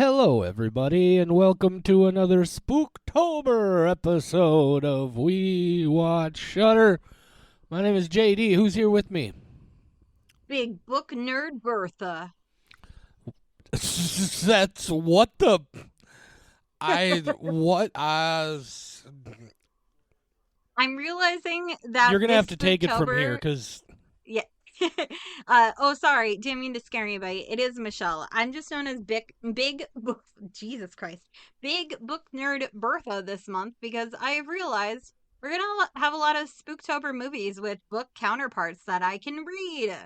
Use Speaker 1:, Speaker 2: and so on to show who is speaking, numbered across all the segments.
Speaker 1: Hello, everybody, and welcome to another Spooktober episode of We Watch Shudder. My name is JD. Who's here with me?
Speaker 2: Big book nerd Bertha.
Speaker 1: That's what the what
Speaker 2: I'm realizing that
Speaker 1: you're gonna have
Speaker 2: this
Speaker 1: to take it from here
Speaker 2: Spooktober,
Speaker 1: because
Speaker 2: yeah. Sorry, didn't mean to scare anybody. It is Michelle. I'm just known as Big Book. Jesus Christ, Big Book Nerd Bertha this month because I have realized we're gonna have a lot of Spooktober movies with book counterparts that I can read,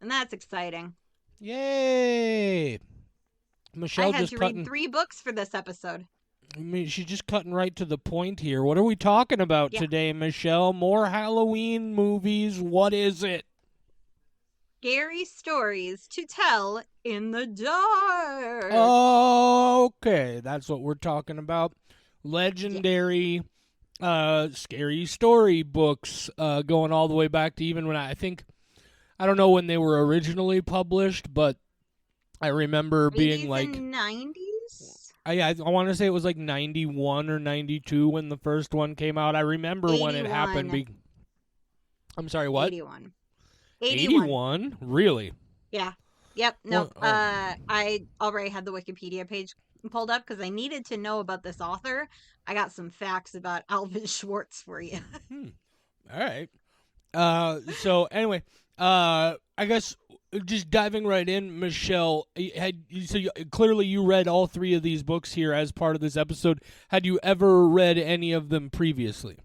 Speaker 2: and that's exciting.
Speaker 1: yay!
Speaker 2: I
Speaker 1: Michelle
Speaker 2: had
Speaker 1: just
Speaker 2: to read
Speaker 1: cutting.
Speaker 2: 3 books for this episode.
Speaker 1: I mean, she's just cutting right to the point here. What are we talking about
Speaker 2: Yeah.
Speaker 1: today, Michelle? More Halloween movies. What is it?
Speaker 2: Scary stories to tell in the dark.
Speaker 1: Okay, that's what we're talking about.
Speaker 2: Yeah.
Speaker 1: Legendary scary story books going all the way back to even when I don't know when they were originally published, but I remember being
Speaker 2: 80s
Speaker 1: like
Speaker 2: and 90s?
Speaker 1: I want to say it was like 91 or 92 when the first one came out. I remember when it happened.
Speaker 2: 81.
Speaker 1: I'm sorry, what?
Speaker 2: 81. 81.
Speaker 1: 81? Really?
Speaker 2: Yeah. Yep.
Speaker 1: Well,
Speaker 2: Nope. I already had the Wikipedia page pulled up because I needed to know about this author. I got some facts about Alvin Schwartz for you.
Speaker 1: all right. So anyway, I guess just diving right in, Michelle. Clearly you read all three of these books here as part of this episode. Had you ever read any of them previously?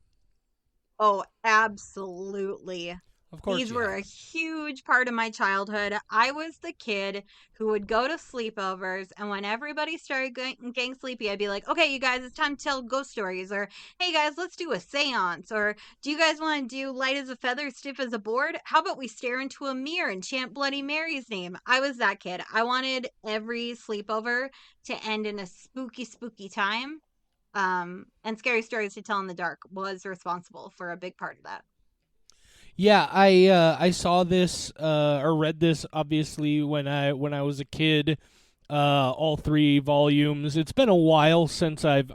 Speaker 2: Oh, absolutely.
Speaker 1: Of course
Speaker 2: These
Speaker 1: you
Speaker 2: were
Speaker 1: have.
Speaker 2: a huge part of my childhood. I was the kid who would go to sleepovers, and when everybody started getting sleepy, I'd be like, okay, you guys, it's time to tell ghost stories. Or, hey, guys, let's do a seance. Or, do you guys want to do light as a feather, stiff as a board? How about we stare into a mirror and chant Bloody Mary's name? I was that kid. I wanted every sleepover to end in a spooky, spooky time. And Scary Stories to Tell in the Dark was responsible for a big part of that.
Speaker 1: Yeah, I saw this or read this obviously when I was a kid. All three volumes. It's been a while since I've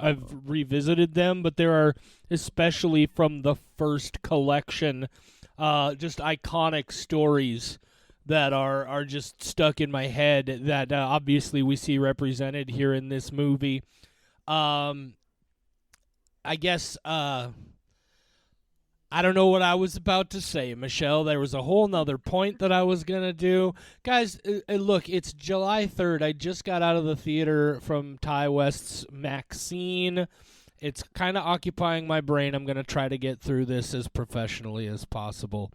Speaker 1: revisited them, but there are, especially from the first collection, just iconic stories that are just stuck in my head that obviously we see represented here in this movie. Um, I guess I don't know what I was about to say, Michelle. There was a whole nother point that I was going to do. Guys, look, it's July 3rd. I just got out of the theater from Ty West's Maxine. It's kind of occupying my brain. I'm going to try to get through this as professionally as possible.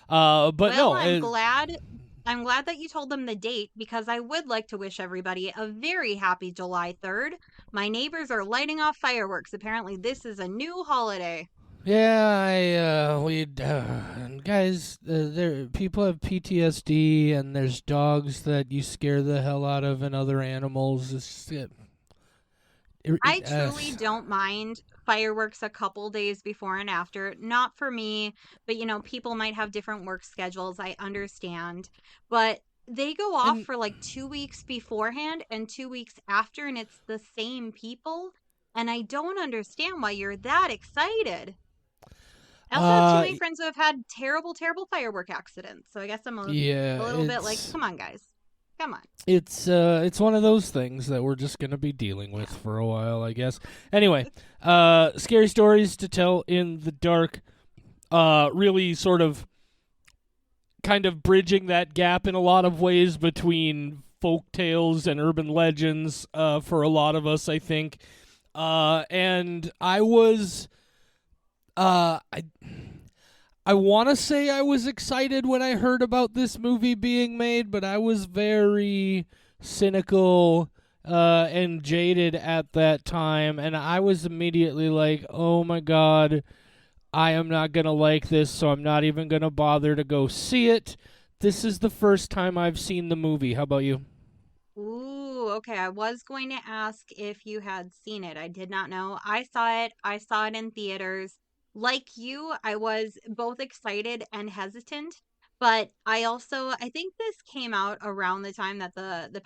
Speaker 1: But
Speaker 2: Well,
Speaker 1: no,
Speaker 2: I'm glad that you told them the date because I would like to wish everybody a very happy July 3rd. My neighbors are lighting off fireworks. Apparently, this is a new holiday.
Speaker 1: yeah, guys, there people have PTSD, and there's dogs that you scare the hell out of, and other animals.
Speaker 2: I truly don't mind fireworks a couple days before and after. Not for me, but people might have different work schedules. I understand. But they go off
Speaker 1: and
Speaker 2: for like 2 weeks beforehand and 2 weeks after, and it's the same people. And I don't understand why you're that excited. I also have too
Speaker 1: uh,
Speaker 2: many friends who have had terrible, terrible firework accidents. So I guess I'm a
Speaker 1: yeah,
Speaker 2: little bit like, come on, guys. Come on.
Speaker 1: it's one of those things that we're just gonna be dealing with for a while, I guess. Anyway, scary stories to tell in the dark. Really sort of kind of bridging that gap in a lot of ways between folk tales and urban legends. For a lot of us, I think. And I was I want to say I was excited when I heard about this movie being made, but I was very cynical and jaded at that time, and I was immediately like, "Oh my god, I am not gonna like this, so I'm not even gonna bother to go see it." This is the first time I've seen the movie. How about you?
Speaker 2: Ooh, okay. I was going to ask if you had seen it. I did not know. I saw it. I saw it in theaters. Like you, I was both excited and hesitant, but I think this came out around the time that the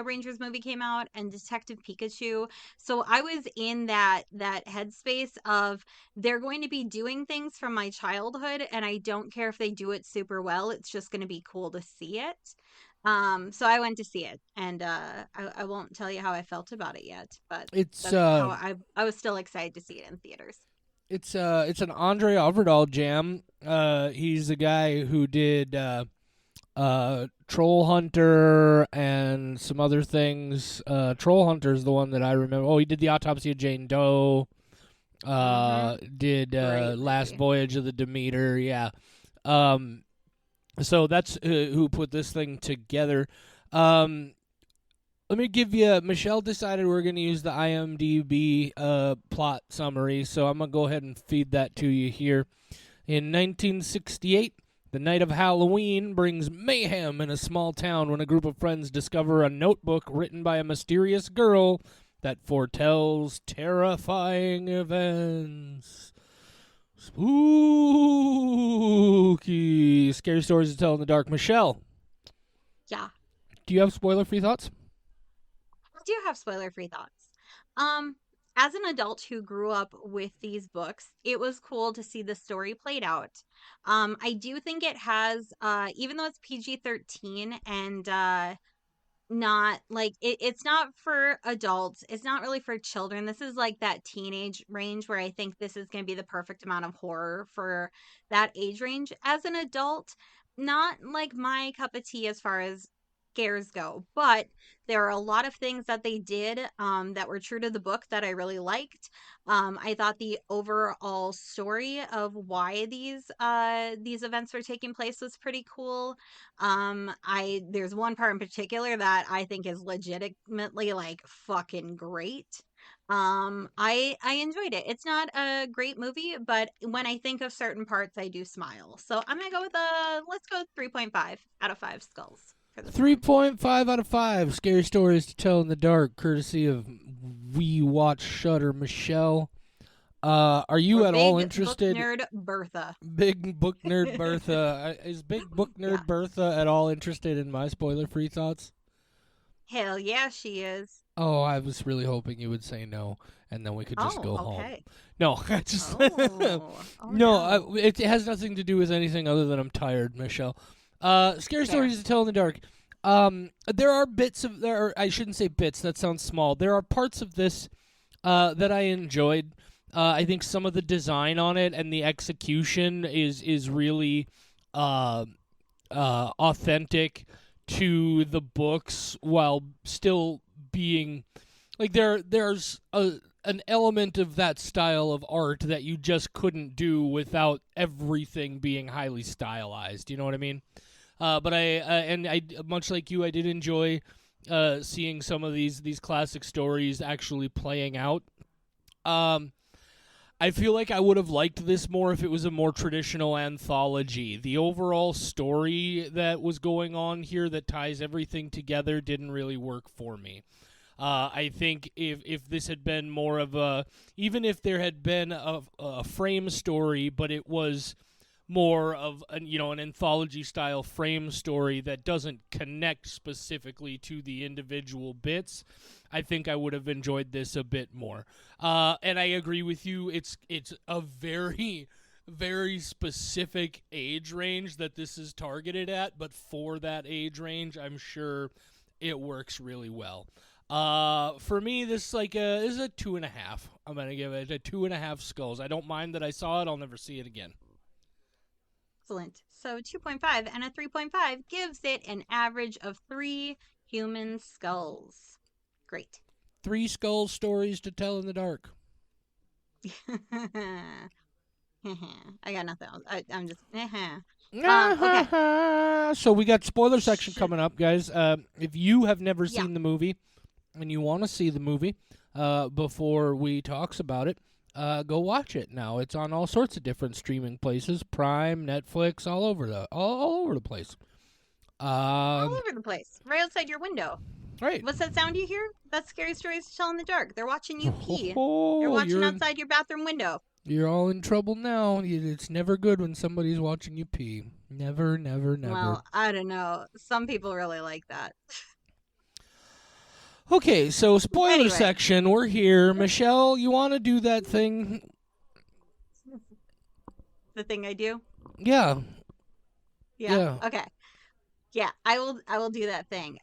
Speaker 2: Rangers movie came out and Detective Pikachu. So I was in that headspace of they're going to be doing things from my childhood, and I don't care if they do it super well. It's just going to be cool to see it. So I went to see it, and I won't tell you how I felt about it yet, but
Speaker 1: It's
Speaker 2: that's how I was still excited to see it in theaters.
Speaker 1: it's an Andre Overdahl jam. He's the guy who did Troll Hunter and some other things. Troll Hunter is the one that I remember. Oh, he did the Autopsy of Jane Doe. Did
Speaker 2: Great
Speaker 1: Last
Speaker 2: movie.
Speaker 1: Voyage of the Demeter. Yeah. Um, so that's who put this thing together. Um, Let me give you. Michelle decided we're going to use the IMDb plot summary, so I'm going to go ahead and feed that to you here. In 1968, the night of Halloween brings mayhem in a small town when a group of friends discover a notebook written by a mysterious girl that foretells terrifying events. Spooky. Scary stories to tell in the dark. Michelle,
Speaker 2: Yeah,
Speaker 1: do you have spoiler-free thoughts?
Speaker 2: I do have spoiler-free thoughts. Um, as an adult who grew up with these books, it was cool to see the story played out. I do think it has, even though it's PG-13 and not like it's not for adults, it's not really for children. This is like that teenage range where I think this is going to be the perfect amount of horror for that age range. As an adult, not like my cup of tea as far as scares go, but there are a lot of things that they did that were true to the book that I really liked. I thought the overall story of why these events were taking place was pretty cool. I There's one part in particular that I think is legitimately like fucking great. I enjoyed it. It's not a great movie, but when I think of certain parts, I do smile. So I'm gonna go with let's go 3.5 out of 5 skulls for this one.
Speaker 1: 3.5 out of 5 scary stories to tell in the dark, courtesy of We Watch Shutter. Michelle, are
Speaker 2: Or
Speaker 1: you at all
Speaker 2: big book
Speaker 1: interested?
Speaker 2: nerd Bertha.
Speaker 1: Big book nerd Bertha. Is big book
Speaker 2: Yeah.
Speaker 1: nerd Bertha at all interested in my spoiler-free thoughts?
Speaker 2: Hell yeah, she is.
Speaker 1: Oh, I was really hoping you would say no, and then we could just
Speaker 2: Oh,
Speaker 1: go home.
Speaker 2: okay.
Speaker 1: No, I just
Speaker 2: Oh
Speaker 1: no.
Speaker 2: no.
Speaker 1: It has nothing to do with anything other than I'm tired, Michelle. Scary
Speaker 2: Fair.
Speaker 1: stories to tell in the dark. There are bits of there. I shouldn't say bits. That sounds small. There are parts of this that I enjoyed. I think some of the design on it and the execution is really uh, authentic to the books while still being like there's an element of that style of art that you just couldn't do without everything being highly stylized. You know what I mean? But I much like you, I did enjoy seeing some of these classic stories actually playing out. Um, I feel like I would have liked this more if it was a more traditional anthology. The overall story that was going on here that ties everything together didn't really work for me. I think if this had been more of a, even if there had been a frame story, but it was more of an anthology style frame story that doesn't connect specifically to the individual bits, I think I would have enjoyed this a bit more. And I agree with you. It's a very very specific age range that this is targeted at, but for that age range, I'm sure it works really well. For me, this is a 2.5. I'm gonna give it a 2.5 skulls. I don't mind that I saw it. I'll never see it again.
Speaker 2: Excellent. So 2.5 and a 3.5 gives it an average of 3 human skulls. Great.
Speaker 1: 3 skull stories to tell in the dark.
Speaker 2: I got nothing else. I'm just. Okay.
Speaker 1: So we got spoiler section
Speaker 2: Sh-
Speaker 1: coming up, guys. If you have never
Speaker 2: yeah.
Speaker 1: seen the movie and you want to see the movie before we talks about it, go watch it now. It's on all sorts of different streaming places, Prime, Netflix, all over the place.
Speaker 2: All
Speaker 1: Um,
Speaker 2: over the place. Right outside your window.
Speaker 1: right.
Speaker 2: What's that sound you hear? That's scary stories to tell in the dark. They're watching you pee. They're
Speaker 1: Oh,
Speaker 2: watching outside your bathroom window.
Speaker 1: you're all in trouble now. It's never good when somebody's watching you pee. Never, never, never.
Speaker 2: Well, I don't know. Some people really like that.
Speaker 1: Okay, so spoiler
Speaker 2: Anyway,
Speaker 1: section, we're here. Michelle, you want to do that thing?
Speaker 2: the thing I do.
Speaker 1: Yeah,
Speaker 2: Yeah.
Speaker 1: yeah.
Speaker 2: Okay. Yeah, I will do that thing.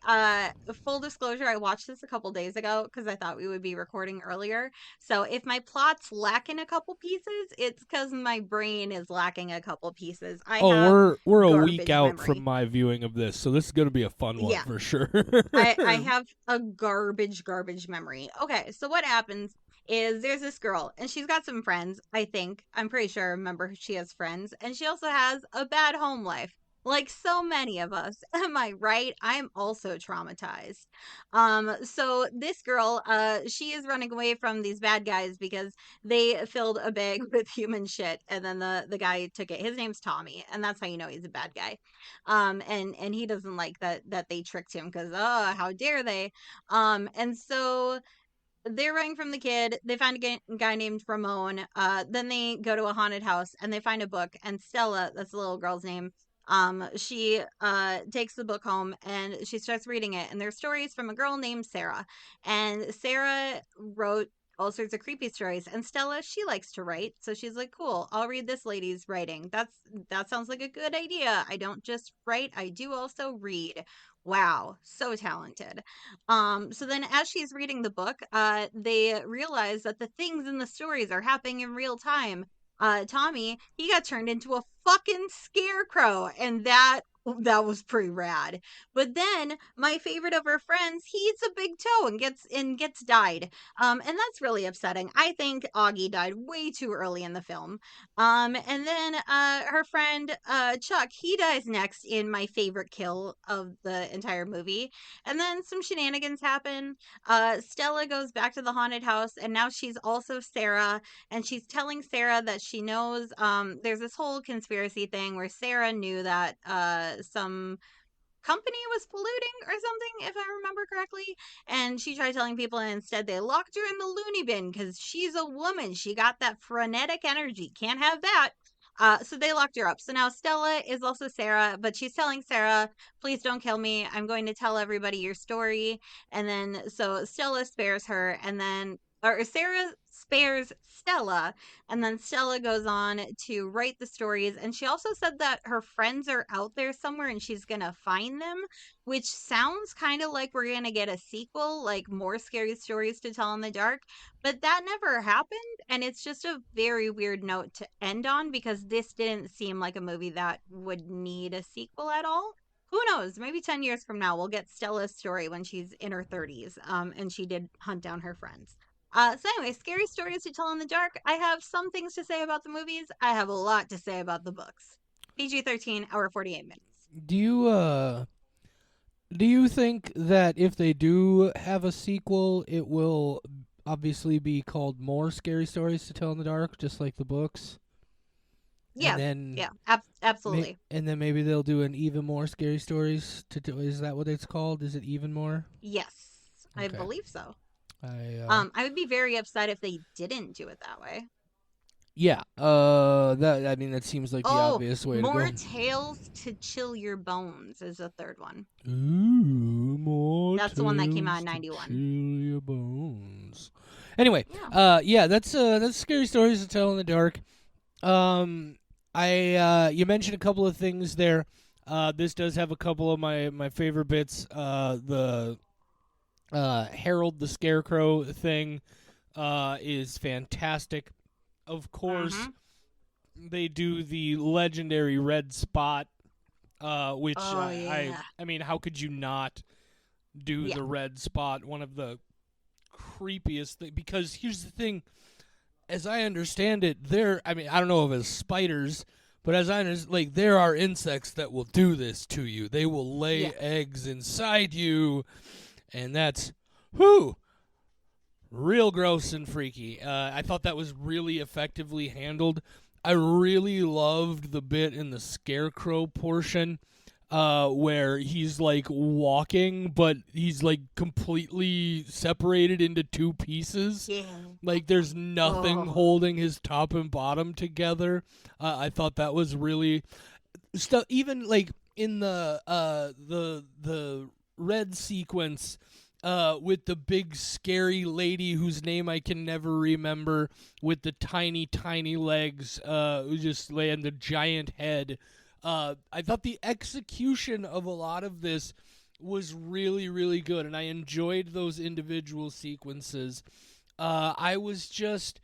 Speaker 2: Full disclosure, I watched this a couple days ago because I thought we would be recording earlier. So if my plot's lacking a couple pieces, it's because my brain is lacking a couple pieces. I
Speaker 1: Oh,
Speaker 2: have
Speaker 1: we're a week
Speaker 2: garbage
Speaker 1: out from
Speaker 2: memory.
Speaker 1: my viewing of this, so this is gonna be a fun one
Speaker 2: Yeah,
Speaker 1: for sure.
Speaker 2: I have a garbage memory. Okay, so what happens is there's this girl and she's got some friends, I think. I'm pretty sure I remember she has friends, and she also has a bad home life. Like so many of us. Am I right? I'm also traumatized. So this girl, she is running away from these bad guys because they filled a bag with human shit and then the guy took it. His name's Tommy, and that's how you know he's a bad guy. And he doesn't like that they tricked him because how dare they. And so they're running from the kid. They find a guy named Ramon. Then they go to a haunted house and they find a book, and Stella, that's the little girl's name, she takes the book home and she starts reading it, and there's stories from a girl named Sarah. And Sarah wrote all sorts of creepy stories, and Stella, she likes to write, so she's like, cool, I'll read this lady's writing. That sounds like a good idea. I don't just write, I do also read. Wow, so talented. So then as she's reading the book, they realize that the things in the stories are happening in real time. Tommy, he got turned into a fucking scarecrow, and that was pretty rad. But then my favorite of her friends, he eats a big toe and gets died. And that's really upsetting. I think Augie died way too early in the film. And then her friend Chuck, he dies next in my favorite kill of the entire movie. And then some shenanigans happen. Stella goes back to the haunted house, and now she's also Sarah, and she's telling Sarah that she knows there's this whole conspiracy thing where Sarah knew that some company was polluting or something, if I remember correctly. And she tried telling people, and instead they locked her in the loony bin because she's a woman. She got that frenetic energy. Can't have that. So they locked her up. So now Stella is also Sarah, but she's telling Sarah, please don't kill me. I'm going to tell everybody your story. And then so Stella spares her, and then or Sarah spares Stella, and then Stella goes on to write the stories. And she also said that her friends are out there somewhere and she's going to find them, which sounds kind of like we're going to get a sequel, like more scary stories to tell in the dark. But that never happened. And it's just a very weird note to end on because this didn't seem like a movie that would need a sequel at all. Who knows? Maybe 10 years from now, we'll get Stella's story when she's in her 30s and she did hunt down her friends. So anyway, scary stories to tell in the dark. I have some things to say about the movies. I have a lot to say about the books. PG-13, hour 48 minutes.
Speaker 1: Do you do you think that if they do have a sequel, it will obviously be called More Scary Stories to Tell in the Dark, just like the books? And
Speaker 2: Yeah,
Speaker 1: then
Speaker 2: yeah, absolutely.
Speaker 1: and then maybe they'll do an Even More Scary Stories to do, is that what it's called? Is it Even More?
Speaker 2: Yes, I
Speaker 1: Okay.
Speaker 2: believe so.
Speaker 1: I
Speaker 2: I would be very upset if they didn't do it that way.
Speaker 1: Yeah. That I mean that seems like the
Speaker 2: Oh,
Speaker 1: obvious way to
Speaker 2: More
Speaker 1: go.
Speaker 2: Tales to Chill Your Bones is the third one.
Speaker 1: Ooh, more
Speaker 2: That's the one that came out
Speaker 1: tales
Speaker 2: in
Speaker 1: to
Speaker 2: 91.
Speaker 1: chill your bones. Anyway,
Speaker 2: Yeah.
Speaker 1: yeah, that's scary stories to tell in the dark. Um, you mentioned a couple of things there. This does have a couple of my favorite bits. The Harold the Scarecrow thing, is fantastic. Of course,
Speaker 2: Mm-hmm.
Speaker 1: they do the legendary red spot, which
Speaker 2: Oh, yeah.
Speaker 1: I mean, how could you not do
Speaker 2: Yeah.
Speaker 1: the red spot? One of the creepiest things. Because here's the thing, as I understand it, I mean, I don't know if it's spiders, but as I understand, like, there are insects that will do this to you. They will lay
Speaker 2: Yeah.
Speaker 1: eggs inside you, and that's whew, real gross and freaky. I thought that was really effectively handled. I really loved the bit in the scarecrow portion, where he's like walking, but he's like completely separated into two pieces.
Speaker 2: Yeah.
Speaker 1: Like there's nothing
Speaker 2: Oh.
Speaker 1: holding his top and bottom together. I thought that was really stuff. Even like in the red sequence, with the big scary lady whose name I can never remember, with the tiny tiny legs, who just lay on the giant head. I thought the execution of a lot of this was really really good, and I enjoyed those individual sequences. I was just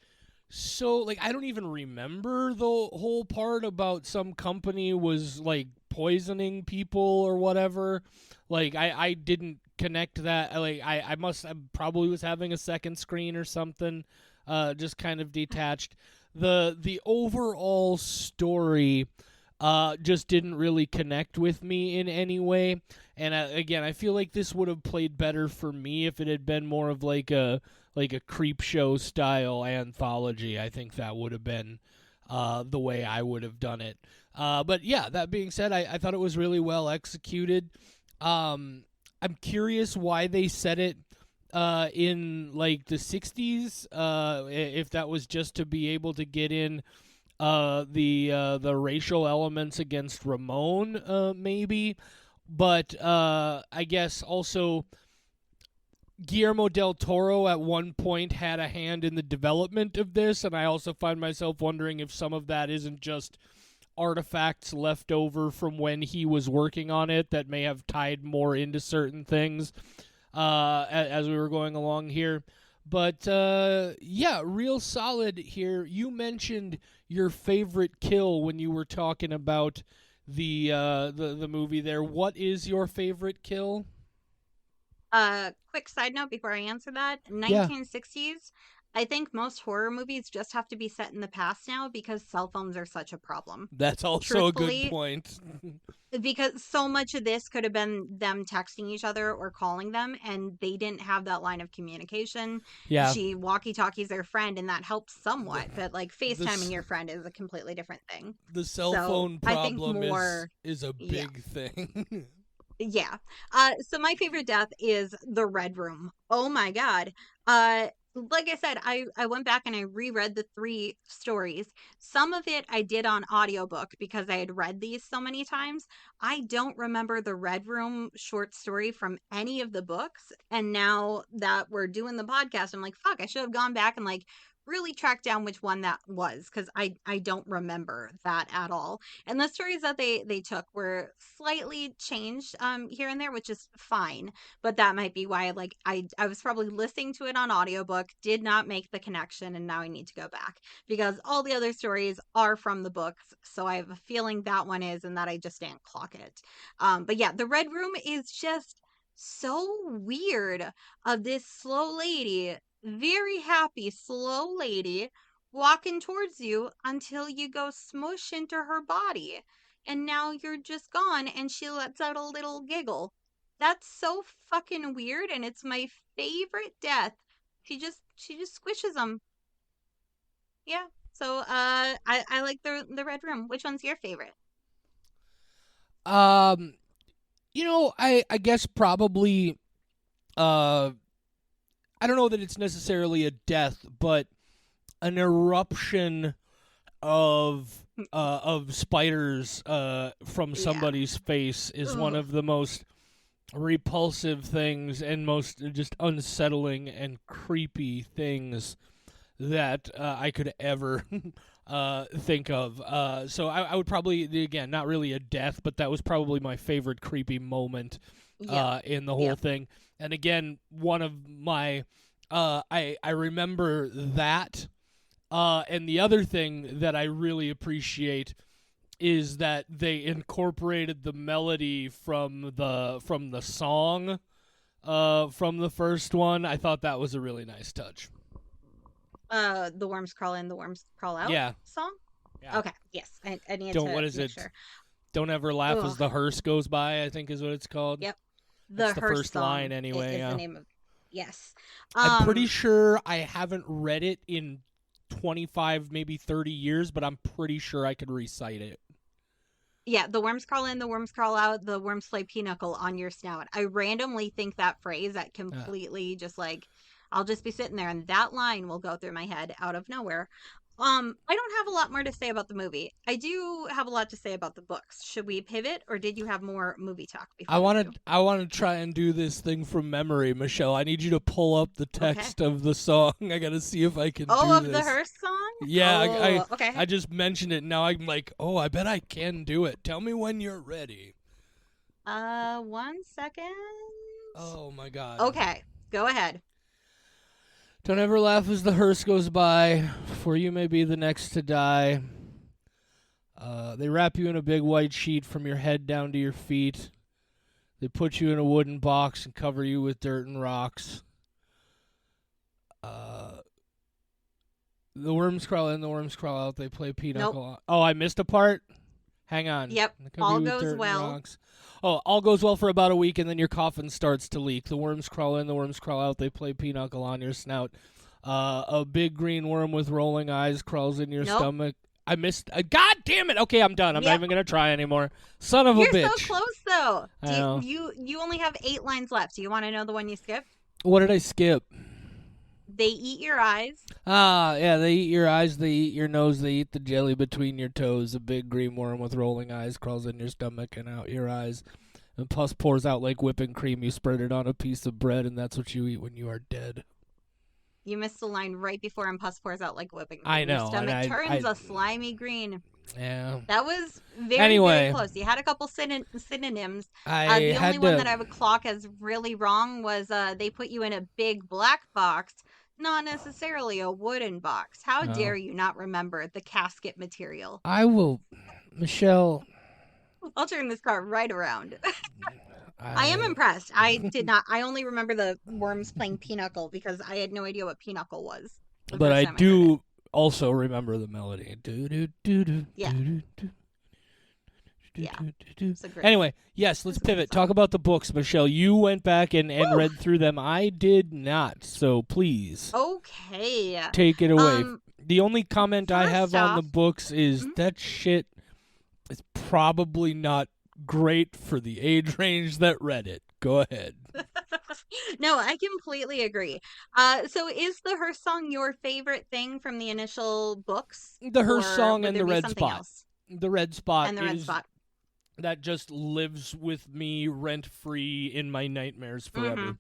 Speaker 1: so like I don't even remember the whole part about some company was like poisoning people or whatever. Like I didn't connect that. Like I probably was having a second screen or something. Just kind of detached. The overall story just didn't really connect with me in any way. And again, I feel like this would have played better for me if it had been more of like a creep show style anthology. I think that would have been the way I would have done it. But yeah, that being said, I thought it was really well executed. I'm curious why they set it in like the 60s, if that was just to be able to get in the racial elements against Ramon, maybe. But I guess also Guillermo del Toro at one point had a hand in the development of this, and I also find myself wondering if some of that isn't just artifacts left over from when he was working on it that may have tied more into certain things as we were going along here. But yeah, real solid here. You mentioned your favorite kill when you were talking about the movie there. What is your favorite kill?
Speaker 2: Quick side note before I answer that,
Speaker 1: Yeah,
Speaker 2: 1960s. I think most horror movies just have to be set in the past now because cell phones are such a problem.
Speaker 1: that's also a good
Speaker 2: Truthfully,
Speaker 1: point.
Speaker 2: because so much of this could have been them texting each other or calling them, and they didn't have that line of communication.
Speaker 1: Yeah,
Speaker 2: She walkie talkies their friend, and that helps
Speaker 1: the
Speaker 2: somewhat, but like
Speaker 1: the
Speaker 2: FaceTiming your friend is a completely different thing.
Speaker 1: the cell
Speaker 2: So
Speaker 1: phone
Speaker 2: I think
Speaker 1: problem
Speaker 2: more,
Speaker 1: is a
Speaker 2: yeah.
Speaker 1: big thing.
Speaker 2: Yeah. So my favorite death is the Red Room. Oh my God. Like I said, I went back and I reread the three stories. Some of it I did on audiobook because I had read these so many times. I don't remember the Red Room short story from any of the books. And now that we're doing the podcast, I'm like, fuck, I should have gone back and like really tracked down which one that was because I don't remember that at all. And the stories that they took were slightly changed here and there, which is fine, but that might be why like I was probably listening to it on audiobook, did not make the connection, and now I need to go back because all the other stories are from the books, so I have a feeling that one is, and that I just didn't clock it. But yeah, the Red Room is just so weird, of this slow lady, very happy slow lady, walking towards you until you go smush into her body. And now you're just gone, and she lets out a little giggle. That's so fucking weird, and it's my favorite death. She just squishes them. Yeah. So I like the Red Room. Which one's your favorite?
Speaker 1: um, I guess probably uh, I don't know that it's necessarily a death, but an eruption of spiders from
Speaker 2: Yeah.
Speaker 1: somebody's face is one
Speaker 2: Ugh.
Speaker 1: of the most repulsive things and most just unsettling and creepy things that I could ever think of. So I would probably, again, not really a death, but that was probably my favorite creepy moment
Speaker 2: Yep.
Speaker 1: in the whole
Speaker 2: Yep.
Speaker 1: thing. And again, one of my, I remember that. And the other thing that I really appreciate is that they incorporated the melody from the song from the first one. I thought that was a really nice touch.
Speaker 2: The worms crawl in, the worms crawl out
Speaker 1: Yeah,
Speaker 2: song.
Speaker 1: yeah.
Speaker 2: Okay. Yes. I needed
Speaker 1: Don't
Speaker 2: to
Speaker 1: what is
Speaker 2: make
Speaker 1: it?
Speaker 2: sure.
Speaker 1: Don't ever laugh as
Speaker 2: Ugh.
Speaker 1: the hearse goes by. I think is what it's called.
Speaker 2: Yep.
Speaker 1: That's
Speaker 2: The
Speaker 1: the
Speaker 2: Hearse
Speaker 1: first line
Speaker 2: song
Speaker 1: anyway.
Speaker 2: is the
Speaker 1: Yeah.
Speaker 2: name of. Yes.
Speaker 1: I'm pretty
Speaker 2: Um.
Speaker 1: sure I haven't read it in 25, maybe 30 years, but I'm pretty sure I could recite it.
Speaker 2: Yeah, the worms crawl in, the worms crawl out, the worms play pinochle on your snout. I randomly think that phrase that
Speaker 1: Yeah.
Speaker 2: completely just like I'll just be sitting there and that line will go through my head out of nowhere. I don't have a lot more to say about the movie. I do have a lot to say about the books. Should we pivot, or did you have more movie talk
Speaker 1: I
Speaker 2: before we
Speaker 1: want
Speaker 2: do?
Speaker 1: to I want to try and do this thing from memory, Michelle. I need you to pull up the
Speaker 2: Okay.
Speaker 1: text of the song. I got to see if I can
Speaker 2: Oh,
Speaker 1: do
Speaker 2: of the
Speaker 1: this.
Speaker 2: Hearse song?
Speaker 1: Yeah,
Speaker 2: Oh, okay.
Speaker 1: I just mentioned it. And now I'm like, oh, I bet I can do it. Tell me when you're ready.
Speaker 2: 1 second.
Speaker 1: Oh my God.
Speaker 2: Okay, go ahead.
Speaker 1: Don't ever laugh as the hearse goes by, for you may be the next to die. They wrap you in a big white sheet from your head down to your feet. They put you in a wooden box and cover you with dirt and rocks. Uh, the worms crawl in, the worms crawl out. They play
Speaker 2: Nope.
Speaker 1: pinochle. Oh, I missed a part. Hang on.
Speaker 2: Yep.
Speaker 1: They cover
Speaker 2: All
Speaker 1: you with
Speaker 2: goes
Speaker 1: dirt and
Speaker 2: well.
Speaker 1: rocks. Oh, all goes well for about a week, and then your coffin starts to leak. The worms crawl in, the worms crawl out. They play pinochle on your snout. A big green worm with rolling eyes crawls in your
Speaker 2: Nope.
Speaker 1: stomach. I missed. God damn it! Okay, I'm done. I'm not
Speaker 2: Yep.
Speaker 1: even gonna try anymore. Son of a
Speaker 2: You're so
Speaker 1: bitch.
Speaker 2: close though.
Speaker 1: I
Speaker 2: Do
Speaker 1: know.
Speaker 2: you only have 8 lines left. Do you want to know the one you skipped?
Speaker 1: What did I skip?
Speaker 2: They eat your eyes.
Speaker 1: Ah, yeah, they eat your eyes, they eat your nose, they eat the jelly between your toes. A big green worm with rolling eyes crawls in your stomach and out your eyes. And pus pours out like whipping cream. You spread it on a piece of bread, and that's what you eat when you are dead.
Speaker 2: You missed the line right before and pus pours out like whipping
Speaker 1: I
Speaker 2: cream. Your
Speaker 1: know, and
Speaker 2: stomach turns
Speaker 1: I
Speaker 2: a slimy green.
Speaker 1: yeah.
Speaker 2: That was very,
Speaker 1: Anyway,
Speaker 2: very close. You had a couple synonyms.
Speaker 1: I
Speaker 2: The only
Speaker 1: had
Speaker 2: one
Speaker 1: to.
Speaker 2: that I would clock as really wrong was they put you in a big black box, not necessarily a wooden box. How
Speaker 1: Oh,
Speaker 2: dare you not remember the casket material?
Speaker 1: I will, Michelle.
Speaker 2: I'll turn this car right around. I am
Speaker 1: I.
Speaker 2: impressed. I did not. I only remember the worms playing pinochle because I had no idea what pinochle was the
Speaker 1: But
Speaker 2: first
Speaker 1: I
Speaker 2: time I heard it.
Speaker 1: do also remember the melody. Do do do do
Speaker 2: Yeah,
Speaker 1: do do.
Speaker 2: yeah. It's a great.
Speaker 1: Anyway, yes, let's
Speaker 2: It's a great
Speaker 1: pivot. Talk
Speaker 2: song.
Speaker 1: about the books, Michelle. You went back and
Speaker 2: Woo!
Speaker 1: read through them. I did not. So please
Speaker 2: Okay.
Speaker 1: take it away.
Speaker 2: Um.
Speaker 1: The only comment I
Speaker 2: First
Speaker 1: have on the
Speaker 2: off,
Speaker 1: books is
Speaker 2: mhm.
Speaker 1: that shit is probably not great for the age range that read it. Go ahead.
Speaker 2: No, I completely agree. So is the Hearse song your favorite thing from the initial books,
Speaker 1: The Hearse
Speaker 2: or
Speaker 1: song
Speaker 2: would
Speaker 1: and
Speaker 2: there
Speaker 1: the
Speaker 2: be
Speaker 1: red
Speaker 2: something
Speaker 1: spot.
Speaker 2: else?
Speaker 1: The red spot
Speaker 2: And the red
Speaker 1: is
Speaker 2: spot.
Speaker 1: that just lives with me rent free in my nightmares
Speaker 2: Mm-hmm.
Speaker 1: forever.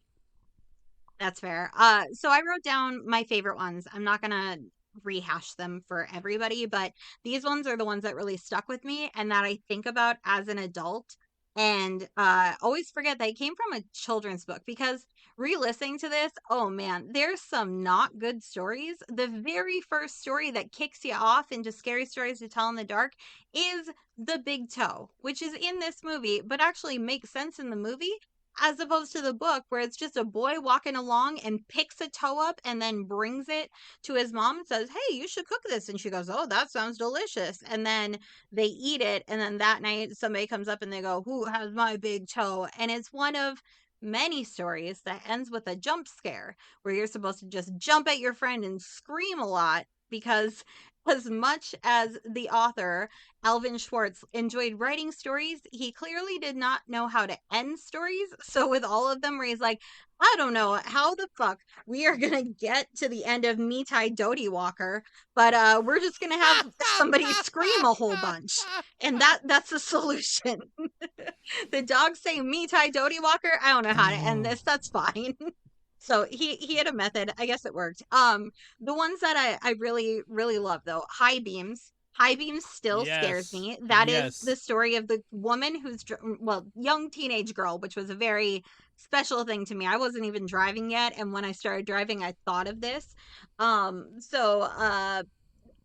Speaker 2: That's fair. So I wrote down my favorite ones. I'm not gonna rehash them for everybody, but these ones are the ones that really stuck with me and that I think about as an adult. And always forget that it came from a children's book because re-listening to this, oh man, there's some not good stories. The very first story that kicks you off into scary stories to tell in the dark is The Big Toe, which is in this movie, but actually makes sense in the movie as opposed to the book where it's just a boy walking along and picks a toe up and then brings it to his mom and says, "Hey, you should cook this." And she goes, "Oh, that sounds delicious." And then they eat it. And then that night, somebody comes up and they go, "Who has my big toe?" And it's one of many stories that ends with a jump scare where you're supposed to just jump at your friend and scream a lot because as much as the author Alvin Schwartz enjoyed writing stories, he clearly did not know how to end stories. So with all of them where he's like, I don't know how the fuck we are gonna get to the end of Me Tie Doty Walker, but we're just gonna have somebody scream a whole bunch. And that's the solution. The dogs say Me Tie Doty Walker. I don't know how to end
Speaker 1: Oh,
Speaker 2: this. That's fine. So he had a method. I guess it worked. The ones that I really really love though, high beams. High beams still scares
Speaker 1: yes.
Speaker 2: me. That is the
Speaker 1: Yes.
Speaker 2: story of the woman who's well, young teenage girl, which was a very special thing to me. I wasn't even driving yet, and when I started driving, I thought of this.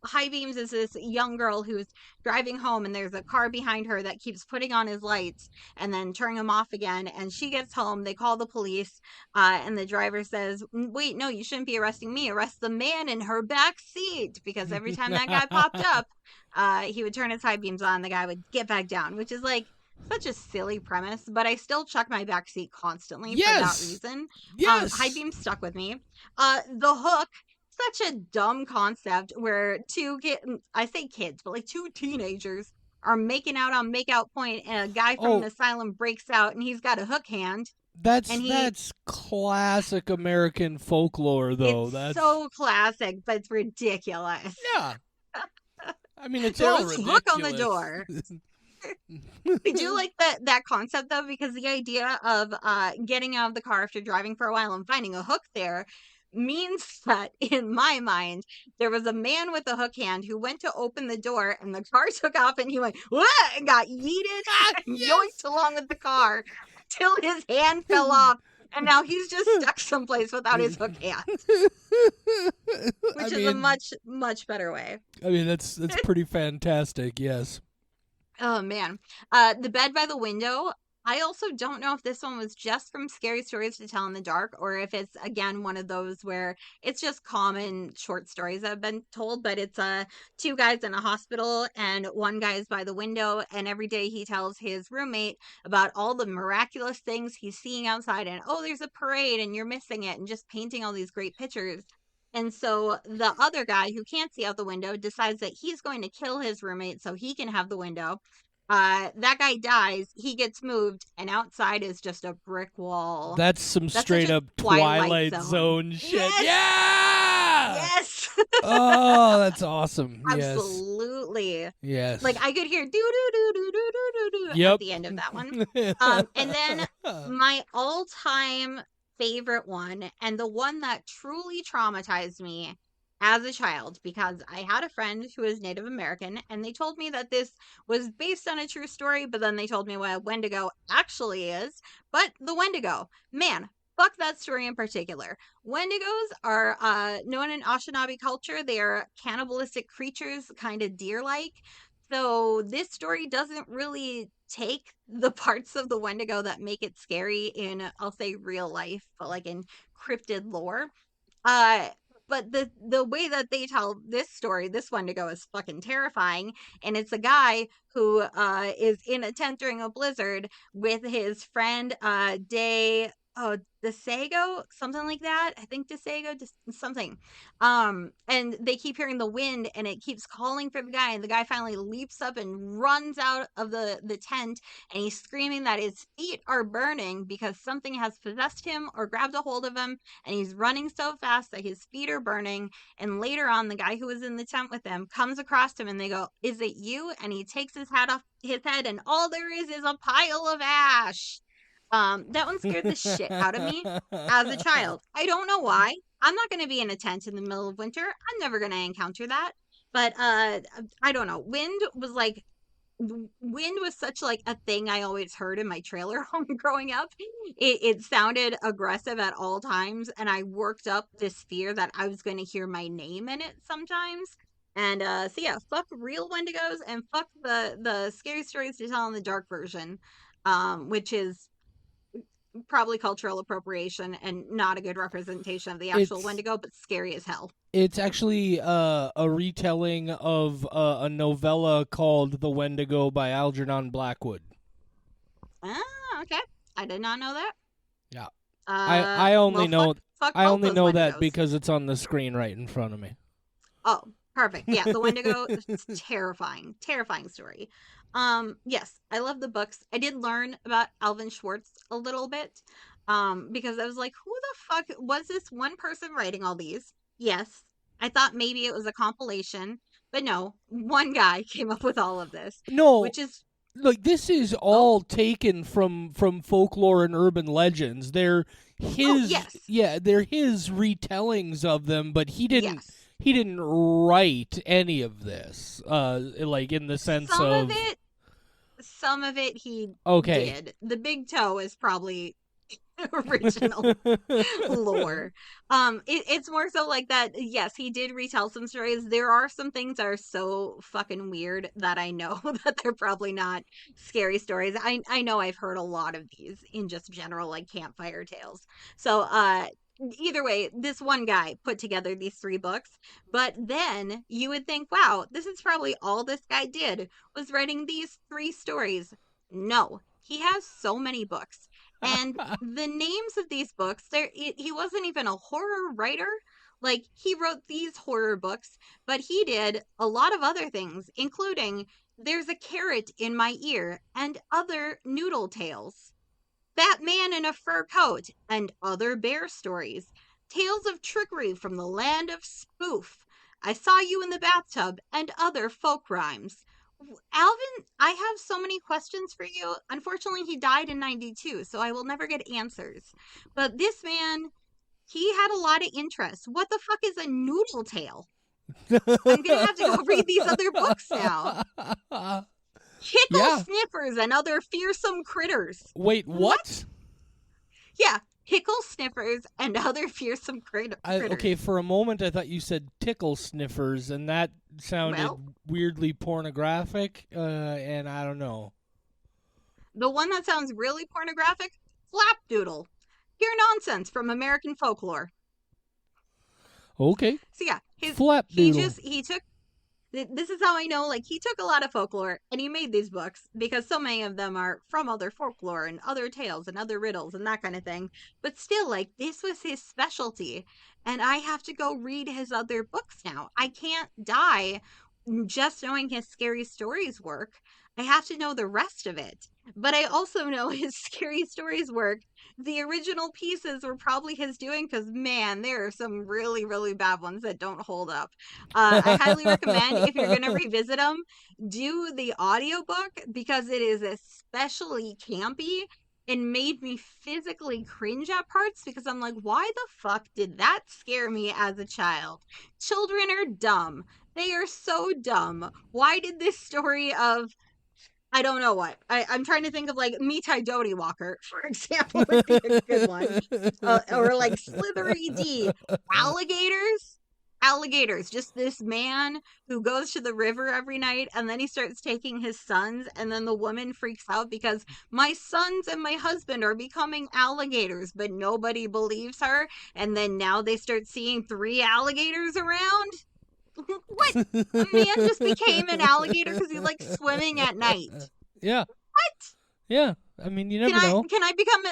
Speaker 2: High beams is this young girl who's driving home and there's a car behind her that keeps putting on his lights and then turning them off again, and she gets home, they call the police, and the driver says, "Wait, no, you shouldn't be arresting me, arrest the man in her back seat," because every time that guy popped up, he would turn his high beams on, the guy would get back down, which is like such a silly premise, but I still check my back seat constantly for that
Speaker 1: Yes.
Speaker 2: reason. High
Speaker 1: Yes.
Speaker 2: beams stuck with me. The hook, such a dumb concept where I say kids, but like two teenagers are making out on makeout point and a guy from an
Speaker 1: Oh,
Speaker 2: asylum breaks out and he's got a hook hand
Speaker 1: that's
Speaker 2: and he
Speaker 1: that's classic American folklore, though.
Speaker 2: it's
Speaker 1: That's
Speaker 2: so classic, but it's ridiculous.
Speaker 1: yeah. I mean, it's a
Speaker 2: Girls,
Speaker 1: little
Speaker 2: hook on the
Speaker 1: ridiculous.
Speaker 2: door. I do like that concept though, because the idea of getting out of the car after driving for a while and finding a hook there means that in my mind there was a man with a hook hand who went to open the door and the car took off and he went what and got yeeted
Speaker 1: Ah,
Speaker 2: and
Speaker 1: yes.
Speaker 2: yoinked along with the car till his hand fell off and now he's just stuck someplace without his hook hand,
Speaker 1: I
Speaker 2: which is a
Speaker 1: mean,
Speaker 2: much better way.
Speaker 1: that's pretty fantastic. Yes.
Speaker 2: Oh man. The bed by the window. I also don't know if this one was just from Scary Stories to Tell in the Dark or if it's again one of those where it's just common short stories that have been told, but it's two guys in a hospital and one guy is by the window and every day he tells his roommate about all the miraculous things he's seeing outside and oh there's a parade and you're missing it and just painting all these great pictures. And so the other guy who can't see out the window decides that he's going to kill his roommate so he can have the window. That guy dies, he gets moved, and outside is just a brick wall.
Speaker 1: That's some
Speaker 2: That's such
Speaker 1: straight
Speaker 2: a
Speaker 1: up
Speaker 2: Twilight
Speaker 1: Twilight
Speaker 2: Zone.
Speaker 1: Zone shit.
Speaker 2: Yes,
Speaker 1: Yeah.
Speaker 2: yes,
Speaker 1: Oh, that's awesome. Yes.
Speaker 2: absolutely.
Speaker 1: Yes.
Speaker 2: Like I could hear do do do do do do do do at
Speaker 1: Yep.
Speaker 2: the end of that one. And then my all-time favorite one, and the one that truly traumatized me as a child, because I had a friend who is Native American, and they told me that this was based on a true story, but then they told me what a Wendigo actually is. But the Wendigo, man, fuck that story in particular. Wendigos are known in Anishinaabe culture. They are cannibalistic creatures, kind of deer-like. So this story doesn't really take the parts of the Wendigo that make it scary in, I'll say, real life, but like in cryptid lore. Uh, but the way that they tell this story, this Wendigo is fucking terrifying, and it's a guy who is in a tent during a blizzard with his friend Day. Oh, Desago, something like that. I think Desago, something. And they keep hearing the wind, and it keeps calling for the guy, and the guy finally leaps up and runs out of the tent, and he's screaming that his feet are burning because something has possessed him or grabbed a hold of him, and he's running so fast that his feet are burning. And later on, the guy who was in the tent with them comes across him, and they go, "Is it you?" And he takes his hat off his head, and all there is a pile of ash. That one scared the shit out of me as a child. I don't know why. I'm not going to be in a tent in the middle of winter. I'm never going to encounter that. But I don't know. Wind was such like a thing I always heard in my trailer home growing up. It sounded aggressive at all times, and I worked up this fear that I was going to hear my name in it sometimes. And so yeah, fuck real Wendigos and fuck the scary stories to tell in the dark version, which is probably cultural appropriation and not a good representation of the actual
Speaker 1: it's
Speaker 2: Wendigo, but scary as hell.
Speaker 1: it's actually a retelling of a novella called The Wendigo by Algernon Blackwood.
Speaker 2: Ah, okay. I did not know that.
Speaker 1: Yeah. I only know
Speaker 2: fuck
Speaker 1: I
Speaker 2: both
Speaker 1: only
Speaker 2: those
Speaker 1: know that
Speaker 2: Wendigos.
Speaker 1: because it's on the screen right in front of me.
Speaker 2: Oh, perfect. Yeah, the Wendigo is terrifying. Terrifying story. Yes, I love the books. I did learn about Alvin Schwartz a little bit. Because I was like, who the fuck was this one person writing all these? Yes. I thought maybe it was a compilation, but no, one guy came up with all of this,
Speaker 1: No,
Speaker 2: which is
Speaker 1: like this is
Speaker 2: oh,
Speaker 1: all taken from folklore and urban legends. They're
Speaker 2: oh
Speaker 1: his
Speaker 2: yes.
Speaker 1: yeah, they're his retellings of them, but
Speaker 2: Yes.
Speaker 1: he didn't write any of this. Like in the sense
Speaker 2: Some of
Speaker 1: of
Speaker 2: it some of it he
Speaker 1: okay.
Speaker 2: did. The big toe is probably original lore. It's more so like that. Yes, he did retell some stories. There are some things that are so fucking weird that I know that they're probably not scary stories. I know I've heard a lot of these in just general like campfire tales. So either way, this one guy put together these three books, but then you would think, wow, this is probably all this guy did was writing these three stories. No, he has so many books. And the names of these books, he wasn't even a horror writer. Like he wrote these horror books, but he did a lot of other things, including There's a Carrot in My Ear and other noodle tales. That Man in a Fur Coat and other bear stories. Tales of trickery from the land of spoof. I saw you in the bathtub, and other folk rhymes. Alvin, I have so many questions for you. Unfortunately, he died in 92, so I will never get answers. But this man, he had a lot of interest. What the fuck is a noodle tail? I'm gonna have to go read these other books now. Hickle
Speaker 1: Yeah.
Speaker 2: sniffers and other fearsome critters.
Speaker 1: Wait, what?
Speaker 2: Yeah, hickle sniffers and other fearsome
Speaker 1: Okay,
Speaker 2: critters.
Speaker 1: for a moment I thought you said tickle sniffers, and that sounded
Speaker 2: Well,
Speaker 1: weirdly pornographic, and I don't know.
Speaker 2: the one that sounds really pornographic, flapdoodle. Pure nonsense from American folklore.
Speaker 1: Okay.
Speaker 2: So yeah,
Speaker 1: Flapdoodle.
Speaker 2: he took this is how I know, like, he took a lot of folklore and he made these books because so many of them are from other folklore and other tales and other riddles and that kind of thing. But still, like, this was his specialty. And I have to go read his other books now. I can't die just knowing his scary stories work. I have to know the rest of it. But I also know his scary stories work. The original pieces were probably his doing because, man, there are some really, really bad ones that don't hold up. I highly recommend, if you're going to revisit them, do the audiobook because it is especially campy and made me physically cringe at parts because I'm like, why the fuck did that scare me as a child? Children are dumb. They are so dumb. Why did this story of, I don't know what. I'm trying to think of, like, Mitai Doty Walker, for example, would be a good one. Or like Slithery D. Alligators? Alligators. Just this man who goes to the river every night and then he starts taking his sons, and then the woman freaks out because my sons and my husband are becoming alligators, but nobody believes her. And then now they start seeing 3 alligators around. What? A man just became an alligator because he likes swimming at night.
Speaker 1: Yeah.
Speaker 2: What?
Speaker 1: Yeah. I mean, you
Speaker 2: Can
Speaker 1: never
Speaker 2: I
Speaker 1: know.
Speaker 2: can I become a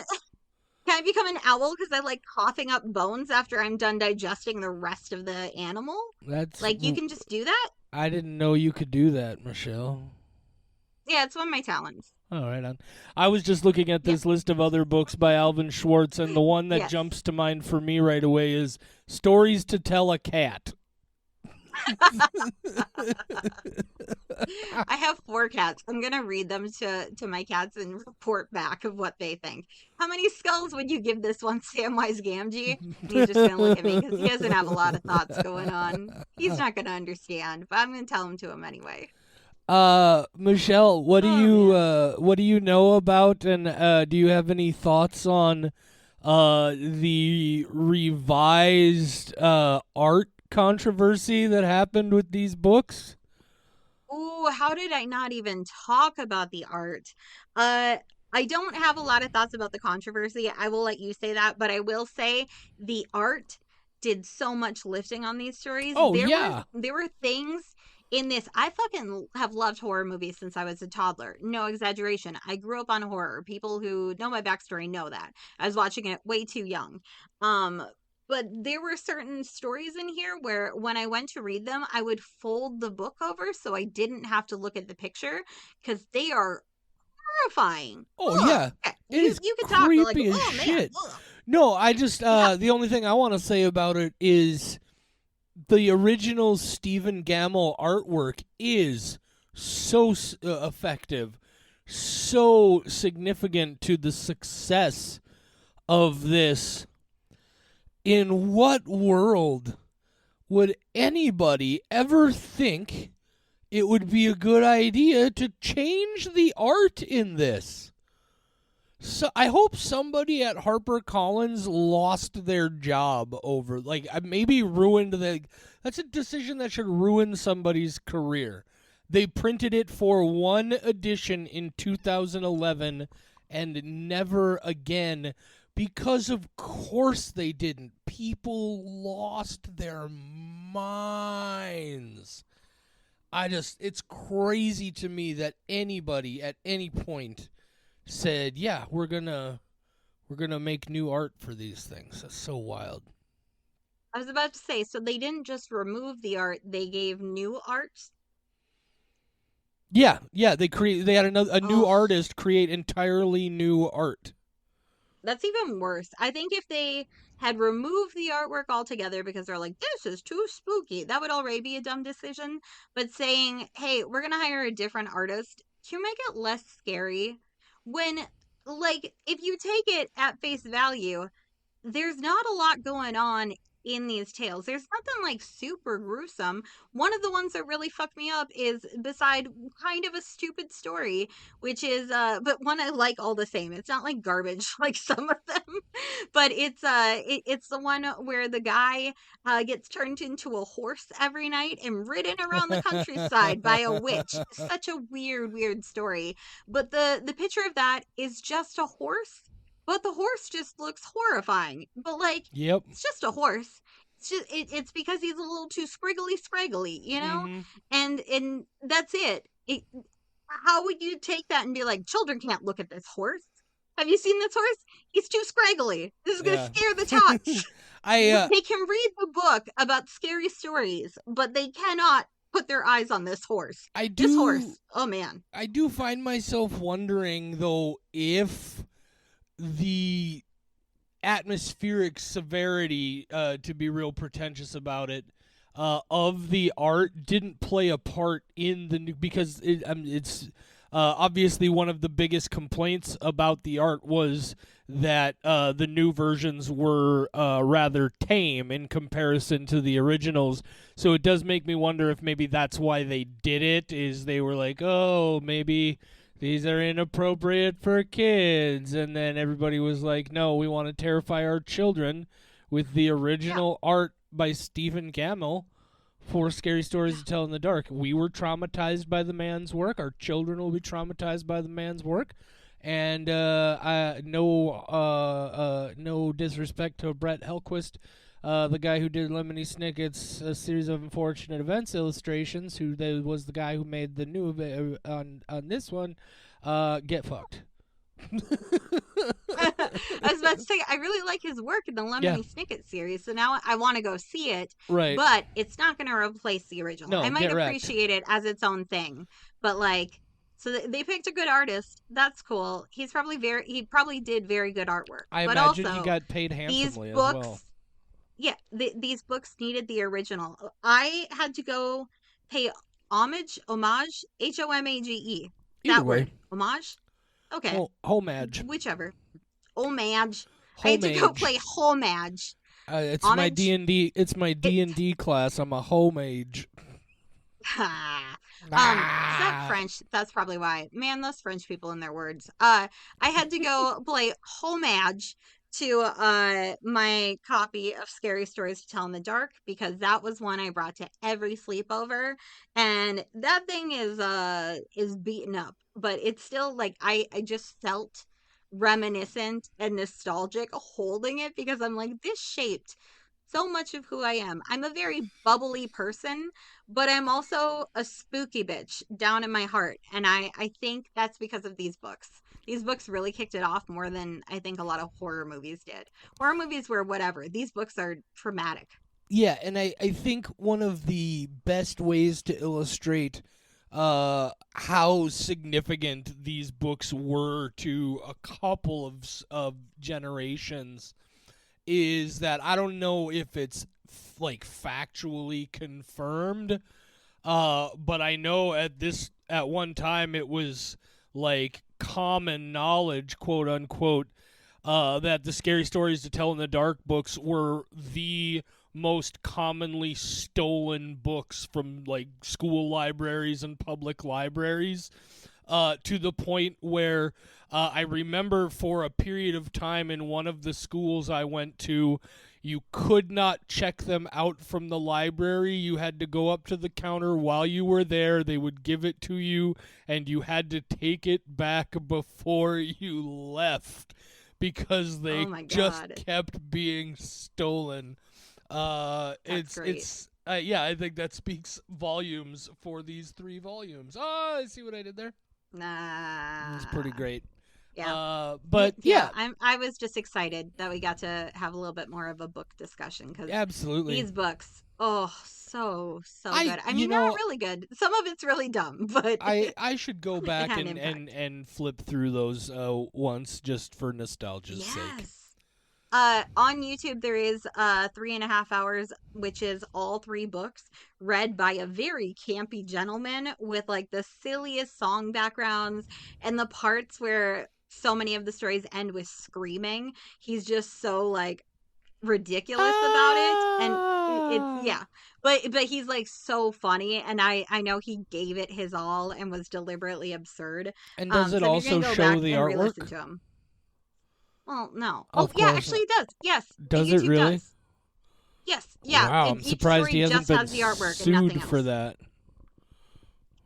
Speaker 2: can I become an owl because I like coughing up bones after I'm done digesting the rest of the animal?
Speaker 1: That's.
Speaker 2: Like, you can just do that?
Speaker 1: I didn't know you could do that, Michelle.
Speaker 2: Yeah, it's one of my talents.
Speaker 1: All right. I was just looking at
Speaker 2: Yeah.
Speaker 1: this list of other books by Alvin Schwartz, and the one that
Speaker 2: Yes.
Speaker 1: jumps to mind for me right away is Stories to Tell a Cat.
Speaker 2: I have 4 cats. I'm gonna read them to my cats and report back of what they think. How many skulls would you give this one, Samwise Gamgee? And he's just gonna look at me because he doesn't have a lot of thoughts going on. He's not gonna understand, but I'm gonna tell him to him anyway.
Speaker 1: Michelle, what do
Speaker 2: Oh,
Speaker 1: you
Speaker 2: man.
Speaker 1: what do you know about, and do you have any thoughts on the revised art controversy that happened with these books?
Speaker 2: Ooh, how did I not even talk about the art? Uh, I don't have a lot of thoughts about the controversy. I will let you say that, but I will say the art did so much lifting on these stories.
Speaker 1: Oh yeah.
Speaker 2: There were things in this. I fucking have loved horror movies since I was a toddler. No exaggeration. I grew up on horror. People who know my backstory know that. I was watching it way too young. Um, but there were certain stories in here where when I went to read them, I would fold the book over so I didn't have to look at the picture because they are horrifying.
Speaker 1: Oh
Speaker 2: Ugh.
Speaker 1: yeah.
Speaker 2: Okay.
Speaker 1: It is
Speaker 2: You can talk, but like,
Speaker 1: creepy as
Speaker 2: oh man,
Speaker 1: shit.
Speaker 2: ugh.
Speaker 1: No, I just
Speaker 2: Yeah.
Speaker 1: the only thing I want to say about it is the original Stephen Gammell artwork is so effective, so significant to the success of this. In what world would anybody ever think it would be a good idea to change the art in this? So I hope somebody at HarperCollins lost their job over, like, maybe ruined the. That's a decision that should ruin somebody's career. They printed it for one edition in 2011 and never again, because of course they didn't. People lost their minds. It's crazy to me that anybody at any point said, "Yeah, we're gonna make new art for these things." That's so wild.
Speaker 2: I was about to say, so they didn't just remove the art; they gave new art.
Speaker 1: Yeah. They had a new
Speaker 2: Oh,
Speaker 1: artist create entirely new art.
Speaker 2: That's even worse. I think if they had removed the artwork altogether because they're like, this is too spooky, that would already be a dumb decision. But saying, hey, we're going to hire a different artist to make it less scary when, like, if you take it at face value, there's not a lot going on in these tales. There's nothing like super gruesome. One of the ones that really fucked me up is beside kind of a stupid story, which is but one I like all the same. It's not like garbage like some of them, but it's the one where the guy gets turned into a horse every night and ridden around the countryside by a witch. Such a weird story. But the picture of that is just a horse, but the horse just looks horrifying. But like,
Speaker 1: Yep.
Speaker 2: it's just a horse. It's just it's because he's a little too scraggly,
Speaker 1: Mm-hmm.
Speaker 2: and that's it. How would you take that and be like, children can't look at this horse? Have you seen this horse? He's too scraggly. This is gonna
Speaker 1: Yeah.
Speaker 2: scare the tots.
Speaker 1: I
Speaker 2: They can read the book about scary stories, but they cannot put their eyes on this horse.
Speaker 1: I
Speaker 2: This
Speaker 1: do
Speaker 2: horse, oh man.
Speaker 1: I do find myself wondering though if the atmospheric severity, to be real pretentious about it, of the art didn't play a part in the new, because it's obviously one of the biggest complaints about the art was that the new versions were rather tame in comparison to the originals. So it does make me wonder if maybe that's why they did it, is they were like, oh, maybe these are inappropriate for kids, and then everybody was like, no, we want to terrify our children with the
Speaker 2: Yeah.
Speaker 1: original art by Stephen Gamble for Scary Stories to Tell in the Dark. We were traumatized by the man's work. Our children will be traumatized by the man's work. And no disrespect to Brett Helquist, the guy who did Lemony Snicket's A Series of Unfortunate Events illustrations, who was the guy who made the new on this one. Get fucked.
Speaker 2: I was about to say, I really like his work in the
Speaker 1: Yeah,
Speaker 2: Lemony Snicket series, so now I want to go see it,
Speaker 1: right.
Speaker 2: but it's not going to replace the original. I
Speaker 1: No,
Speaker 2: might
Speaker 1: get wrecked.
Speaker 2: appreciate it as its own thing, but like, so they picked a good artist. That's cool. He probably did very good artwork,
Speaker 1: I
Speaker 2: but
Speaker 1: imagine he
Speaker 2: also
Speaker 1: got paid
Speaker 2: these
Speaker 1: handsomely as well.
Speaker 2: books, yeah, these books needed the original. I had to go pay homage, HOMAGE,
Speaker 1: Either
Speaker 2: that
Speaker 1: way,
Speaker 2: word, homage. Okay,
Speaker 1: homage,
Speaker 2: whichever. Homage. I had to go
Speaker 1: homage.
Speaker 2: play homage.
Speaker 1: It's my D
Speaker 2: Homage.
Speaker 1: and D. It's my
Speaker 2: It.
Speaker 1: D&D class. I'm a homage.
Speaker 2: Is that
Speaker 1: Ah.
Speaker 2: French? That's probably why. Man, those French people and their words. I had to go play homage to my copy of Scary Stories to Tell in the Dark because that was one I brought to every sleepover, and that thing is beaten up, but it's still like I just felt reminiscent and nostalgic holding it because I'm like, this shaped so much of who I am. I'm a very bubbly person, but I'm also a spooky bitch down in my heart. And I think that's because of these books. These books really kicked it off more than I think a lot of horror movies did. Horror movies were whatever. These books are traumatic.
Speaker 1: Yeah, and I think one of the best ways to illustrate how significant these books were to a couple of generations is that I don't know if it's like factually confirmed, but I know at one time it was like common knowledge, quote unquote, that the Scary Stories to Tell in the Dark books were the most commonly stolen books from like school libraries and public libraries, to the point where I remember for a period of time in one of the schools I went to, you could not check them out from the library. You had to go up to the counter while you were there. They would give it to you, and you had to take it back before you left because
Speaker 2: Oh
Speaker 1: they
Speaker 2: my
Speaker 1: just
Speaker 2: God.
Speaker 1: kept being stolen.
Speaker 2: That's great.
Speaker 1: Yeah, I think that speaks volumes for these 3 volumes. Oh, I see what I did there. It's pretty
Speaker 2: Nah.
Speaker 1: great.
Speaker 2: Yeah.
Speaker 1: But yeah,
Speaker 2: I was just excited that we got to have a little bit more of a book discussion because
Speaker 1: absolutely.
Speaker 2: these books, oh, so good. I
Speaker 1: You
Speaker 2: mean, they're
Speaker 1: know,
Speaker 2: really good. Some of it's really dumb, but
Speaker 1: I should go
Speaker 2: it
Speaker 1: back
Speaker 2: had an
Speaker 1: and,
Speaker 2: impact.
Speaker 1: and flip through those once just for nostalgia's sake.
Speaker 2: Yes. On YouTube, there is 3.5 hours, which is all 3 books read by a very campy gentleman with like the silliest song backgrounds and the parts where so many of the stories end with screaming. He's just so like ridiculous about it, and it's
Speaker 1: Ah!
Speaker 2: yeah. But he's like so funny, and I know he gave it his all and was deliberately absurd.
Speaker 1: And does it
Speaker 2: So if you're
Speaker 1: also
Speaker 2: gonna go
Speaker 1: show
Speaker 2: back
Speaker 1: the
Speaker 2: and re-listen
Speaker 1: artwork?
Speaker 2: to him, well, no. Oh,
Speaker 1: Of
Speaker 2: yeah,
Speaker 1: course.
Speaker 2: actually it does. Yes,
Speaker 1: Does it
Speaker 2: YouTube
Speaker 1: really?
Speaker 2: does. Yes, yeah.
Speaker 1: Wow, I'm
Speaker 2: Each
Speaker 1: surprised
Speaker 2: story
Speaker 1: he hasn't
Speaker 2: just
Speaker 1: been
Speaker 2: has the artwork and nothing
Speaker 1: sued for
Speaker 2: else.
Speaker 1: that.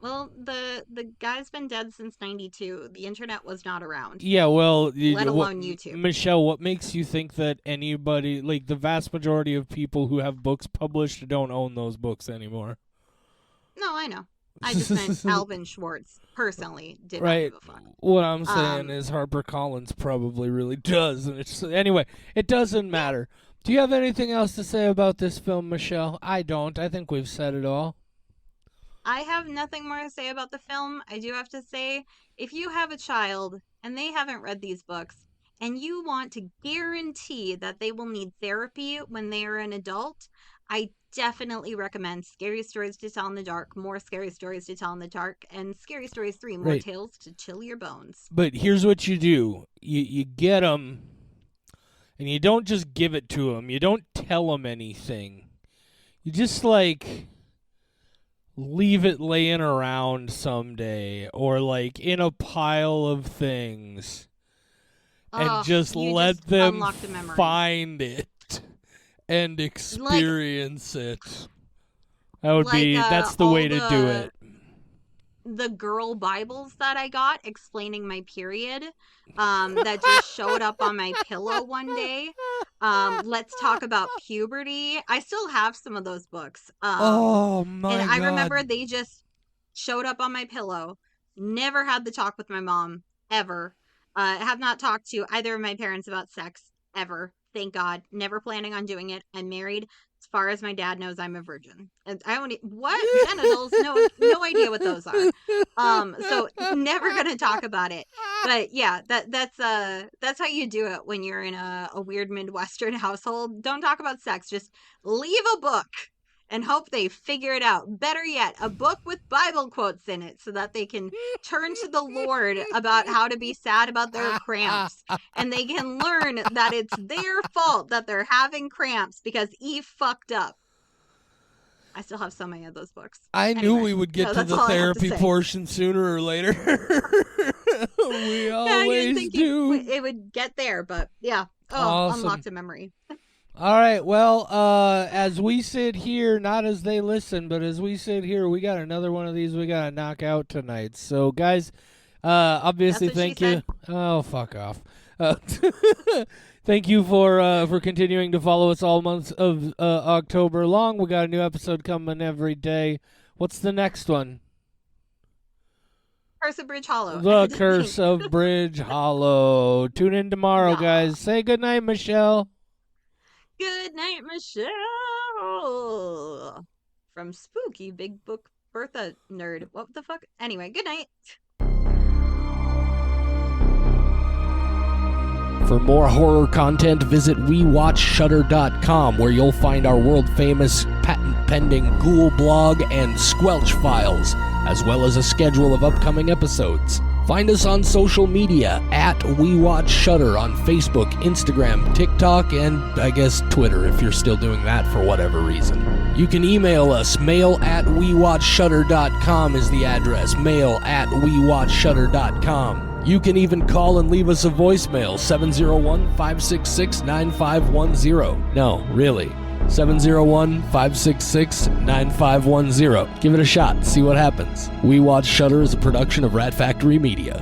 Speaker 2: Well, the guy's been dead since '92. The internet was not around,
Speaker 1: Yeah, well,
Speaker 2: let alone YouTube.
Speaker 1: Michelle, what makes you think that anybody, like the vast majority of people who have books published, don't own those books anymore?
Speaker 2: No, I know. I just meant Alvin Schwartz personally did not
Speaker 1: Right.
Speaker 2: give a fuck.
Speaker 1: What I'm saying
Speaker 2: Um,
Speaker 1: is HarperCollins probably really does, and it's anyway. It doesn't matter. Do you have anything else to say about this film, Michelle? I don't. I think we've said it all.
Speaker 2: I have nothing more to say about the film. I do have to say, if you have a child and they haven't read these books, and you want to guarantee that they will need therapy when they are an adult, I definitely recommend Scary Stories to Tell in the Dark, More Scary Stories to Tell in the Dark, and Scary Stories 3, More
Speaker 1: Right.
Speaker 2: Tales to Chill Your Bones.
Speaker 1: But here's what you do: you get them, and you don't just give it to them. You don't tell them anything. You just like leave it laying around someday, or like in a pile of things, and just
Speaker 2: You
Speaker 1: let
Speaker 2: just
Speaker 1: them
Speaker 2: unlocked a memory.
Speaker 1: find it and experience it. That would be that's the
Speaker 2: all
Speaker 1: way to do it.
Speaker 2: The girl Bibles that I got explaining my period, that just showed up on my pillow one day. Let's talk about puberty. I still have some of those books.
Speaker 1: Oh my
Speaker 2: and I
Speaker 1: god.
Speaker 2: remember they just showed up on my pillow. Never had the talk with my mom ever. Have not talked to either of my parents about sex ever. Thank God. Never planning on doing it. I'm married. As far as my dad knows, I'm a virgin. And I don't what genitals? No idea what those are. So never gonna talk about it. But yeah, that's how you do it when you're in a weird Midwestern household. Don't talk about sex. Just leave a book and hope they figure it out. Better yet, a book with Bible quotes in it so that they can turn to the Lord about how to be sad about their cramps. And they can learn that it's their fault that they're having cramps because Eve fucked up. I still have so many of those books.
Speaker 1: I knew
Speaker 2: Anyway,
Speaker 1: we would get to
Speaker 2: that's
Speaker 1: the
Speaker 2: all I have to
Speaker 1: therapy
Speaker 2: say.
Speaker 1: portion sooner or later. We
Speaker 2: Yeah,
Speaker 1: always
Speaker 2: you'd think
Speaker 1: do.
Speaker 2: it would get there, but yeah. Oh,
Speaker 1: Awesome.
Speaker 2: unlocked a memory.
Speaker 1: All right. Well, as we sit here, not as they listen, but as we sit here, we got another one of these we got to knock out tonight. So, guys, obviously,
Speaker 2: That's what
Speaker 1: thank
Speaker 2: she
Speaker 1: you.
Speaker 2: said.
Speaker 1: Oh, fuck off. Thank you for continuing to follow us all months of October long. We got a new episode coming every day. What's the next one?
Speaker 2: Curse of Bridge Hollow.
Speaker 1: The Curse of Bridge Hollow. Tune in tomorrow,
Speaker 2: Yeah.
Speaker 1: guys. Say goodnight, Michelle.
Speaker 2: Good night, Michelle. From Spooky Big Book Bertha Nerd. What the fuck? Anyway, good night.
Speaker 1: For more horror content, visit WeWatchShutter.com, where you'll find our world-famous, patent-pending Ghoul blog and Squelch files, as well as a schedule of upcoming episodes. Find us on social media at WeWatchShutter on Facebook, Instagram, TikTok, and I guess Twitter if you're still doing that for whatever reason. You can email us. mail@WeWatchShutter.com is the address. mail@WeWatchShutter.com. You can even call and leave us a voicemail, 701-566-9510. No, really. 701-566-9510. Give it a shot. See what happens. We Watch Shutter is a production of Rat Factory Media.